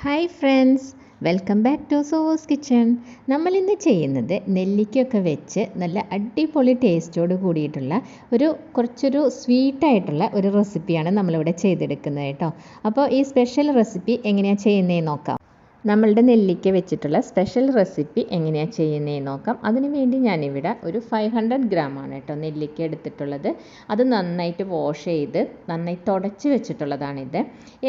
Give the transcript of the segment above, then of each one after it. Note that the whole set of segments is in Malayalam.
Hi friends, welcome back to സൂവൂസ് കിച്ചൺ. നമ്മളിന്ന് ചെയ്യുന്നത് നെല്ലിക്കയൊക്കെ വെച്ച് നല്ല അടിപൊളി ടേസ്റ്റോട് കൂടിയിട്ടുള്ള കുറച്ചൊരു സ്വീറ്റായിട്ടുള്ള ഒരു റെസിപ്പിയാണ് നമ്മളിവിടെ ചെയ്തെടുക്കുന്നത് കേട്ടോ. അപ്പോൾ ഈ സ്പെഷ്യൽ റെസിപ്പി എങ്ങനെയാണ് ചെയ്യുന്നതെന്ന് നോക്കാം. നമ്മളുടെ നെല്ലിക്ക വെച്ചിട്ടുള്ള സ്പെഷ്യൽ റെസിപ്പി എങ്ങനെയാണ് ചെയ്യുന്നതെന്ന് നോക്കാം. അതിനുവേണ്ടി ഞാനിവിടെ ഒരു 500 ഗ്രാമാണ് കേട്ടോ നെല്ലിക്ക എടുത്തിട്ടുള്ളത്. അത് നന്നായിട്ട് വാഷ് ചെയ്ത് നന്നായി തുടച്ച് വെച്ചിട്ടുള്ളതാണിത്.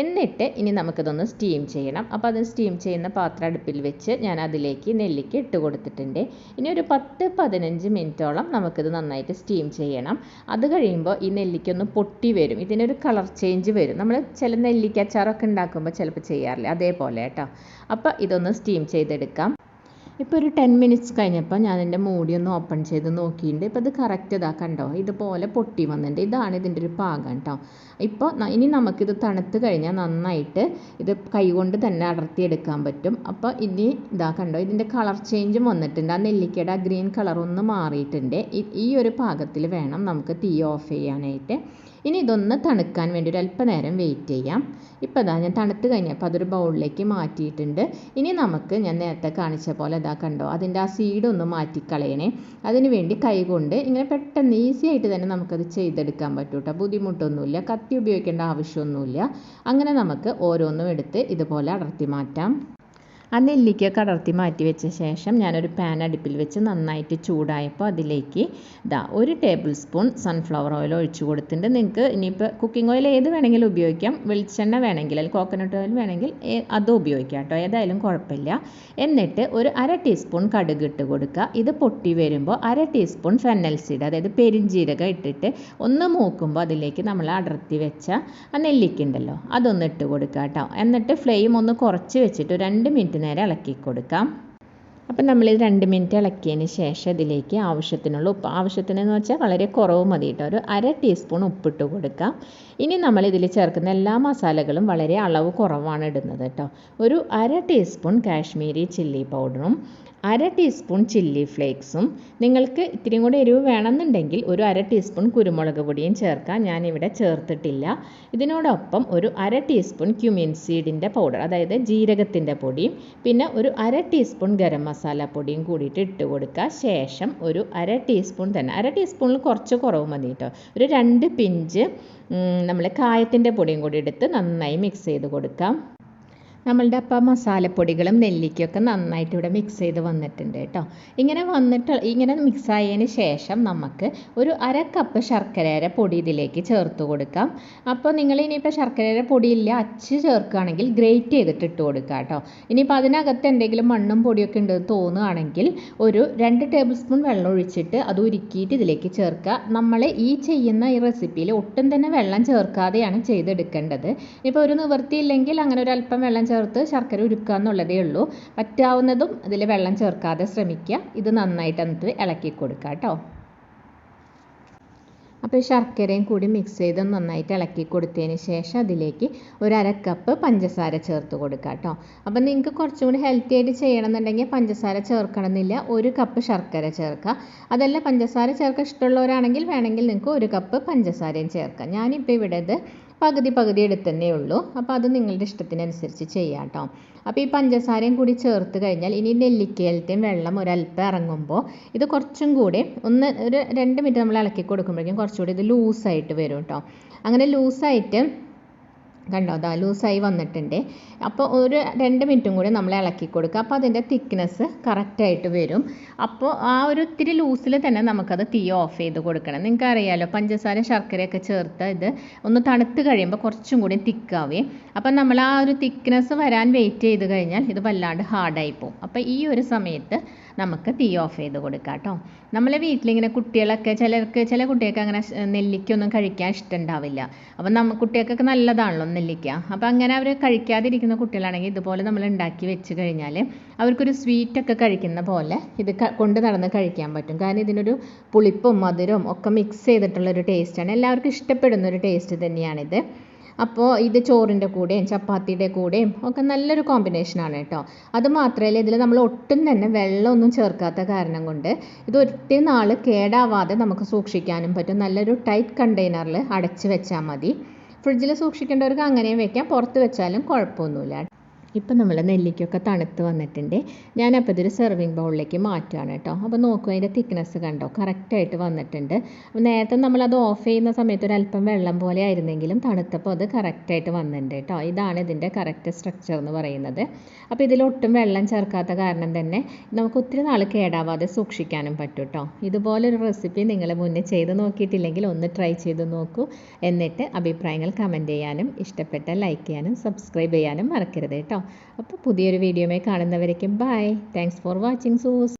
എന്നിട്ട് ഇനി നമുക്കിതൊന്ന് സ്റ്റീം ചെയ്യണം. അപ്പോൾ അത് സ്റ്റീം ചെയ്യുന്ന പാത്രം അടുപ്പിൽ വെച്ച് ഞാൻ അതിലേക്ക് നെല്ലിക്ക ഇട്ട് കൊടുത്തിട്ടുണ്ട്. ഇനി ഒരു 10-15 മിനിറ്റോളം നമുക്കിത് നന്നായിട്ട് സ്റ്റീം ചെയ്യണം. അത് കഴിയുമ്പോൾ ഈ നെല്ലിക്ക ഒന്ന് പൊട്ടി വരും, ഇതിനൊരു കളർ ചേഞ്ച് വരും. നമ്മൾ ചില നെല്ലിക്ക അച്ചാറൊക്കെ ഉണ്ടാക്കുമ്പോൾ ചിലപ്പോൾ ചെയ്യാറില്ല, അതേപോലെ കേട്ടോ. അപ്പോൾ ഇതൊന്ന് സ്റ്റീം ചെയ്തെടുക്കാം. ഇപ്പോൾ ഒരു 10 മിനിറ്റ്സ് കഴിഞ്ഞപ്പോൾ ഞാൻ എൻ്റെ മൂടി ഒന്ന് ഓപ്പൺ ചെയ്ത് നോക്കിയിട്ടുണ്ട്. ഇപ്പോൾ ഇത് കറക്റ്റ് കണ്ടോ, ഇതുപോലെ പൊട്ടി വന്നിട്ടുണ്ട്. ഇതാണ് ഇതിൻ്റെ ഒരു പാകം കേട്ടോ. ഇപ്പോൾ ഇനി നമുക്കിത് തണുത്ത് കഴിഞ്ഞാൽ നന്നായിട്ട് ഇത് കൈകൊണ്ട് തന്നെ അടർത്തിയെടുക്കാൻ പറ്റും. അപ്പോൾ ഇനി കണ്ടോ, ഇതിൻ്റെ കളർ ചേഞ്ചും വന്നിട്ടുണ്ട്. ആ നെല്ലിക്കയുടെ ആ ഗ്രീൻ കളർ ഒന്ന് മാറിയിട്ടുണ്ട്. ഈ ഒരു പാകത്തിൽ വേണം നമുക്ക് തീ ഓഫ് ചെയ്യാനായിട്ട്. ഇനി ഇതൊന്ന് തണുക്കാൻ വേണ്ടി ഒരു അല്പനേരം വെയിറ്റ് ചെയ്യാം. ഇപ്പോൾ ഞാൻ തണുത്ത് കഴിഞ്ഞപ്പോൾ അതൊരു ബൗളിലേക്ക് മാറ്റിയിട്ടുണ്ട്. ഇനി നമുക്ക് ഞാൻ നേരത്തെ കാണിച്ച പോലെ കണ്ടോ, അതിൻ്റെ ആ സീഡ് ഒന്ന് മാറ്റിക്കളയണേ. അതിന് വേണ്ടി കൈകൊണ്ട് ഇങ്ങനെ പെട്ടെന്ന് ഈസി ആയിട്ട് തന്നെ നമുക്കത് ചെയ്തെടുക്കാൻ പറ്റും കേട്ടോ. ബുദ്ധിമുട്ടൊന്നുമില്ല, കത്തി ഉപയോഗിക്കേണ്ട ആവശ്യമൊന്നുമില്ല. അങ്ങനെ നമുക്ക് ഓരോന്നും എടുത്ത് ഇതുപോലെ അടർത്തി മാറ്റാം. ആ നെല്ലിക്ക അടർത്തി മാറ്റി വെച്ച ശേഷം ഞാനൊരു പാൻ അടുപ്പിൽ വെച്ച് നന്നായിട്ട് ചൂടായപ്പോൾ അതിലേക്ക് 1 ടേബിൾ സ്പൂൺ സൺഫ്ലവർ ഓയിൽ ഒഴിച്ചു കൊടുത്തിട്ടുണ്ട്. നിങ്ങൾക്ക് ഇനിയിപ്പോൾ കുക്കിംഗ് ഓയിൽ ഏത് വേണമെങ്കിലും ഉപയോഗിക്കാം. വെളിച്ചെണ്ണ വേണമെങ്കിൽ അല്ലെങ്കിൽ കോക്കനട്ട് ഓയിൽ വേണമെങ്കിൽ അതും ഉപയോഗിക്കാം കേട്ടോ, ഏതായാലും കുഴപ്പമില്ല. എന്നിട്ട് ഒരു 1/2 ടീസ്പൂൺ കടുക് ഇട്ട് കൊടുക്കുക. ഇത് പൊട്ടി വരുമ്പോൾ 1/2 ടീസ്പൂൺ ഫെന്നൽ സീഡ്, അതായത് പെരിഞ്ജീരകം ഇട്ടിട്ട് ഒന്ന് മൂക്കുമ്പോൾ അതിലേക്ക് നമ്മൾ അടർത്തി വെച്ച ആ നെല്ലിക്ക ഉണ്ടല്ലോ അതൊന്ന് ഇട്ട് കൊടുക്കുക കേട്ടോ. എന്നിട്ട് ഫ്ലെയിം ഒന്ന് കുറച്ച് വെച്ചിട്ട് 2 മിനിറ്റ് നേരം ഇളക്കി കൊടുക്കാം. അപ്പം നമ്മളിത് 2 മിനിറ്റ് ഇളക്കിയതിന് ശേഷം ഇതിലേക്ക് ആവശ്യത്തിനുള്ള ഉപ്പ്, ആവശ്യത്തിനെന്ന് വെച്ചാൽ വളരെ കുറവ് മതി കേട്ടോ, ഒരു 1/2 ടീസ്പൂൺ ഉപ്പിട്ട് കൊടുക്കാം. ഇനി നമ്മളിതിൽ ചേർക്കുന്ന എല്ലാ മസാലകളും വളരെ അളവ് കുറവാണ് ഇടുന്നത് കേട്ടോ. ഒരു 1/2 ടീസ്പൂൺ കാശ്മീരി ചില്ലി പൗഡറും 1/2 ടീസ്പൂൺ ചില്ലി ഫ്ലേക്സും, നിങ്ങൾക്ക് ഇത്തിരി കൂടി എരിവ് വേണമെന്നുണ്ടെങ്കിൽ ഒരു 1/2 ടീസ്പൂൺ കുരുമുളക് പൊടിയും ചേർക്കാം. ഞാനിവിടെ ചേർത്തിട്ടില്ല. ഇതിനോടൊപ്പം ഒരു 1/2 ടീസ്പൂൺ ക്യുമിൻ സീഡിൻ്റെ പൗഡർ, അതായത് ജീരകത്തിൻ്റെ പൊടിയും, പിന്നെ ഒരു 1/2 ടീസ്പൂൺ ഗരം മസാല പൊടിയും കൂടിയിട്ട് ഇട്ട് കൊടുക്കുക. ശേഷം ഒരു 1/2 ടീസ്പൂൺ തന്നെ, 1/2 ടീസ്പൂണിൽ കുറച്ച് കുറവ് മതി കേട്ടോ, ഒരു 2 പിഞ്ച് നമ്മൾ കായത്തിൻ്റെ പൊടിയും കൂടി എടുത്ത് നന്നായി മിക്സ് ചെയ്ത് കൊടുക്കാം. നമ്മളുടെ അപ്പം മസാലപ്പൊടികളും നെല്ലിക്കയൊക്കെ നന്നായിട്ട് ഇവിടെ മിക്സ് ചെയ്ത് വന്നിട്ടുണ്ട് കേട്ടോ. ഇങ്ങനെ മിക്സ് ആയതിന് ശേഷം നമുക്ക് ഒരു 1/2 കപ്പ് ശർക്കരയുടെ പൊടി ഇതിലേക്ക് ചേർത്ത് കൊടുക്കാം. അപ്പോൾ നിങ്ങൾ ഇനിയിപ്പോൾ ശർക്കരയുടെ പൊടിയില്ല, അച്ച് ചേർക്കുകയാണെങ്കിൽ ഗ്രേറ്റ് ചെയ്തിട്ട് ഇട്ട് കൊടുക്കുക കേട്ടോ. ഇനിയിപ്പോൾ അതിനകത്ത് എന്തെങ്കിലും മണ്ണും പൊടിയൊക്കെ ഉണ്ടെന്ന് തോന്നുകയാണെങ്കിൽ ഒരു 2 ടേബിൾ സ്പൂൺ വെള്ളം ഒഴിച്ചിട്ട് അത് ഉരുക്കിയിട്ട് ഇതിലേക്ക് ചേർക്കുക. നമ്മൾ ഈ ചെയ്യുന്ന ഈ റെസിപ്പിയിൽ ഒട്ടും തന്നെ വെള്ളം ചേർക്കാതെയാണ് ചെയ്തെടുക്കേണ്ടത്. ഇപ്പോൾ ഒരു നിവൃത്തിയില്ലെങ്കിൽ അങ്ങനെ ഒരു അല്പം വെള്ളം ചേർത്ത് ശർക്കര ഉരുക്കുക എന്നുള്ളതേ ഉള്ളൂ. പറ്റാവുന്നതും അതിൽ വെള്ളം ചേർക്കാതെ ശ്രമിക്കുക. ഇത് നന്നായിട്ട് എന്നിട്ട് ഇളക്കി കൊടുക്കുക കേട്ടോ. അപ്പോൾ ശർക്കരയും കൂടി മിക്സ് ചെയ്ത് നന്നായിട്ട് ഇളക്കി കൊടുത്തതിന് ശേഷം അതിലേക്ക് ഒരു 1/2 കപ്പ് പഞ്ചസാര ചേർത്ത് കൊടുക്കുക കേട്ടോ. അപ്പോൾ നിങ്ങൾക്ക് കുറച്ചും കൂടി ഹെൽത്തി ആയിട്ട് ചെയ്യണമെന്നുണ്ടെങ്കിൽ പഞ്ചസാര ചേർക്കണമെന്നില്ല, 1 കപ്പ് ശർക്കര ചേർക്കുക. അതല്ല പഞ്ചസാര ചേർക്കാൻ ഇഷ്ടമുള്ളവരാണെങ്കിൽ വേണമെങ്കിൽ നിങ്ങൾക്ക് 1 കപ്പ് പഞ്ചസാരയും ചേർക്കാം. ഞാനിപ്പോൾ ഇവിടെ ഇത് പകുതി എടുത്തന്നേ ഉള്ളൂ. അപ്പോൾ അത് നിങ്ങളുടെ ഇഷ്ടത്തിനനുസരിച്ച് ചെയ്യാം കേട്ടോ. അപ്പോൾ ഈ പഞ്ചസാരയും കൂടി ചേർത്ത് കഴിഞ്ഞാൽ ഇനി നെല്ലിക്കയിലത്തെയും വെള്ളം ഒരല്പം ഇറങ്ങുമ്പോൾ ഇത് കുറച്ചും കൂടി ഒരു 2 മിനിറ്റ് നമ്മൾ ഇളക്കി കൊടുക്കുമ്പോഴേക്കും കുറച്ചുകൂടി ഇത് ലൂസായിട്ട് വരും കേട്ടോ. അങ്ങനെ ലൂസായിട്ട് കണ്ടോ, ലൂസായി വന്നിട്ടുണ്ട്. അപ്പോൾ ഒരു 2 മിനിറ്റും കൂടി നമ്മൾ ഇളക്കി കൊടുക്കുക. അപ്പോൾ അതിൻ്റെ തിക്നെസ് കറക്റ്റായിട്ട് വരും. അപ്പോൾ ആ ഒരു ഇത്തിരി ലൂസിൽ തന്നെ നമുക്കത് തീ ഓഫ് ചെയ്ത് കൊടുക്കണം. നിങ്ങൾക്ക് അറിയാമല്ലോ, പഞ്ചസാര ശർക്കരയൊക്കെ ചേർത്ത് ഇത് ഒന്ന് തണുത്ത് കഴിയുമ്പോൾ കുറച്ചും കൂടി തിക്കാവേ. അപ്പം നമ്മൾ ആ ഒരു തിക്നെസ് വരാൻ വെയിറ്റ് ചെയ്ത് കഴിഞ്ഞാൽ ഇത് വല്ലാണ്ട് ഹാർഡായി പോകും. അപ്പോൾ ഈ ഒരു സമയത്ത് നമുക്ക് തീ ഓഫ് ചെയ്ത് കൊടുക്കാം കേട്ടോ. നമ്മളെ വീട്ടിലിങ്ങനെ കുട്ടികളൊക്കെ ചില കുട്ടികൾക്ക് അങ്ങനെ നെല്ലിക്കൊന്നും കഴിക്കാൻ ഇഷ്ടമുണ്ടാവില്ല. അപ്പം കുട്ടികൾക്കൊക്കെ നല്ലതാണല്ലോ നെല്ലിക്ക. അപ്പോൾ അങ്ങനെ അവർ കഴിക്കാതിരിക്കുന്ന കുട്ടികളാണെങ്കിൽ ഇതുപോലെ നമ്മൾ ഉണ്ടാക്കി വെച്ച് കഴിഞ്ഞാൽ അവർക്കൊരു സ്വീറ്റൊക്കെ കഴിക്കുന്ന പോലെ ഇത് കൊണ്ട് നടന്ന് കഴിക്കാൻ പറ്റും. കാരണം ഇതിനൊരു പുളിപ്പും മധുരവും ഒക്കെ മിക്സ് ചെയ്തിട്ടുള്ളൊരു ടേസ്റ്റാണ്. എല്ലാവർക്കും ഇഷ്ടപ്പെടുന്നൊരു ടേസ്റ്റ് തന്നെയാണിത്. അപ്പോൾ ഇത് ചോറിൻ്റെ കൂടെയും ചപ്പാത്തിയുടെ കൂടെയും ഒക്കെ നല്ലൊരു കോമ്പിനേഷനാണ് കേട്ടോ. അതുമാത്രമല്ല ഇതിൽ നമ്മൾ ഒട്ടും തന്നെ വെള്ളമൊന്നും ചേർക്കാത്ത കാരണം കൊണ്ട് ഇത് ഒത്തിരി നാൾ കേടാവാതെ നമുക്ക് സൂക്ഷിക്കാനും പറ്റും. നല്ലൊരു ടൈറ്റ് കണ്ടെയ്നറിൽ അടച്ച് വെച്ചാൽ മതി. ഫ്രിഡ്ജിൽ സൂക്ഷിക്കേണ്ടവർക്ക് അങ്ങനെയും വെക്കാം, പുറത്ത് വെച്ചാലും കുഴപ്പമൊന്നുമില്ല. ഇപ്പം നമ്മൾ നെല്ലിക്കൊക്കെ തണുത്ത് വന്നിട്ടുണ്ട്. ഞാനപ്പോൾ ഇതൊരു സെർവിങ് ബൗളിലേക്ക് മാറ്റുകയാണ് കേട്ടോ. അപ്പോൾ നോക്കൂ, അതിൻ്റെ തിക്നെസ് കണ്ടോ, കറക്റ്റായിട്ട് വന്നിട്ടുണ്ട്. അപ്പോൾ നേരത്തെ നമ്മളത് ഓഫ് ചെയ്യുന്ന സമയത്ത് ഒരല്പം വെള്ളം പോലെ ആയിരുന്നെങ്കിലും തണുത്തപ്പോൾ അത് കറക്റ്റായിട്ട് വന്നിട്ടുണ്ട് കേട്ടോ. ഇതാണ് ഇതിൻ്റെ കറക്റ്റ് സ്ട്രക്ചർ എന്ന് പറയുന്നത്. അപ്പോൾ ഇതിലൊട്ടും വെള്ളം ചേർക്കാത്ത കാരണം തന്നെ നമുക്ക് ഒത്തിരി നാൾ കേടാവാതെ സൂക്ഷിക്കാനും പറ്റും കേട്ടോ. ഇതുപോലൊരു റെസിപ്പി നിങ്ങൾ മുന്നേ ചെയ്ത് നോക്കിയിട്ടില്ലെങ്കിൽ ഒന്ന് ട്രൈ ചെയ്ത് നോക്കൂ. എന്നിട്ട് അഭിപ്രായങ്ങൾ കമൻറ്റ് ചെയ്യാനും ഇഷ്ടപ്പെട്ടാൽ ലൈക്ക് ചെയ്യാനും സബ്സ്ക്രൈബ് ചെയ്യാനും മറക്കരുത് കേട്ടോ. അപ്പോൾ പുതിയൊരു വീഡിയോയുമായി കാണുന്നവരേക്കും ബൈ. Thanks for watching സൂസ്.